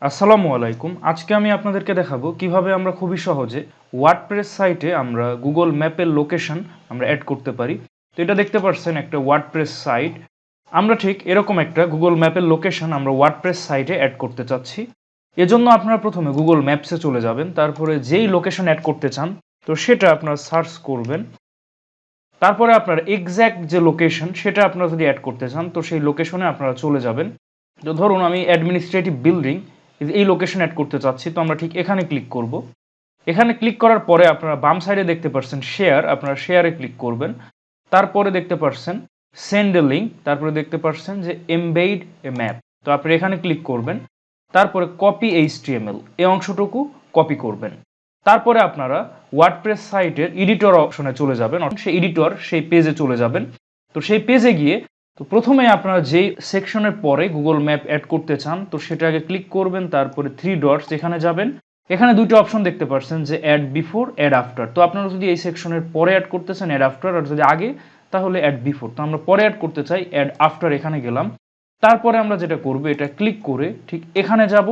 আসসালামু আলাইকুম। আজকে আমি আপনাদেরকে দেখাবো কিভাবে আমরা খুবই সহজে ওয়ার্ডপ্রেস সাইটে আমরা গুগল ম্যাপের লোকেশন আমরা অ্যাড করতে পারি। তো এটা দেখতে পাচ্ছেন একটা ওয়ার্ডপ্রেস সাইট। আমরা ঠিক এরকম একটা গুগল ম্যাপের লোকেশন আমরা ওয়ার্ডপ্রেস সাইটে অ্যাড করতে চাচ্ছি। এজন্য আপনারা প্রথমে গুগল ম্যাপসে চলে যাবেন, তারপরে যেই লোকেশন অ্যাড করতে চান তো সেটা আপনারা সার্চ করবেন। তারপরে আপনার এক্স্যাক্ট যে লোকেশন সেটা আপনারা যদি অ্যাড করতে চান তো সেই লোকেশনে আপনারা চলে যাবেন। তো ধরুন আমি অ্যাডমিনিস্ট্রেটিভ বিল্ডিং এই লোকেশন অ্যাড করতে চাচ্ছি, তো আমরা ঠিক এখানে ক্লিক করব। এখানে ক্লিক করার পরে আপনারা বাম সাইডে দেখতে পাচ্ছেন শেয়ার, আপনারা শেয়ারে ক্লিক করবেন। তারপরে দেখতে পাচ্ছেন সেন্ড এ লিঙ্ক, তারপরে দেখতে পাচ্ছেন যে এমবেড এ ম্যাপ, তো আপনি এখানে ক্লিক করবেন। তারপরে কপি এইচটিএমএল এই অংশটুকু কপি করবেন। তারপরে আপনারা ওয়ার্ডপ্রেস সাইটের এডিটর অপশনে চলে যাবেন, সেই এডিটর সেই পেজে চলে যাবেন। তো সেই পেজে গিয়ে তো প্রথমে আপনারা যেই সেকশনের পরে গুগল ম্যাপ অ্যাড করতে চান তো সেটা আগে ক্লিক করবেন, তারপরে 3 ডটস এখানে যাবেন। এখানে দুটো অপশন দেখতে পাচ্ছেন যে অ্যাড বিফোর, অ্যাড আফটার। তো আপনারা যদি এই সেকশনের পরে অ্যাড করতে চান অ্যাড আফটার, আর যদি আগে তাহলে অ্যাড বিফোর। তো আমরা পরে অ্যাড করতে চাই, অ্যাড আফটার এখানে গেলাম। তারপরে আমরা যেটা করব এটা ক্লিক করে ঠিক এখানে যাব।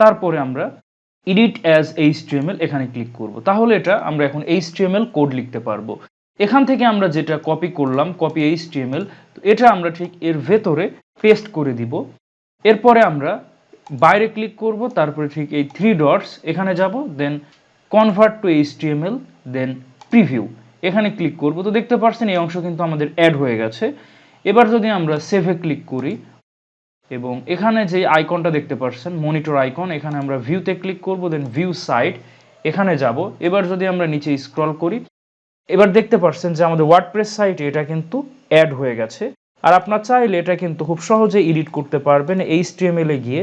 তারপরে আমরা এডিট অ্যাজ এইচটিএমএল এখানে ক্লিক করব। তাহলে এটা আমরা এখন এইচটিএমএল কোড লিখতে পারবো। এখান থেকে আমরা যেটা কপি করলাম কপি এইচটিএমএল, তো এটা আমরা ঠিক এর ভেতরে পেস্ট করে দিব। এরপরে আমরা বাইরে ক্লিক করব, তারপরে ঠিক এই 3 ডটস এখানে যাব, then convert to HTML, then preview এখানে ক্লিক করব। তো দেখতে পাচ্ছেন এই অংশ কিন্তু আমাদের অ্যাড হয়ে গেছে। এবার যদি আমরা সেভে ক্লিক করি এবং এখানে যে আইকনটা দেখতে পাচ্ছেন মনিটর আইকন, এখানে আমরা ভিউতে ক্লিক করব, দেন ভিউ সাইট এখানে যাব। এবার যদি আমরা নিচে স্ক্রল করি, এবার দেখতে পাচ্ছেন যে আমাদের ওয়ার্ডপ্রেস সাইটে এটা কিন্তু অ্যাড হয়ে গেছে। আর আপনার চাইলে এটা কিন্তু খুব সহজে এডিট করতে পারবেন এইচটিএমএল এ গিয়ে।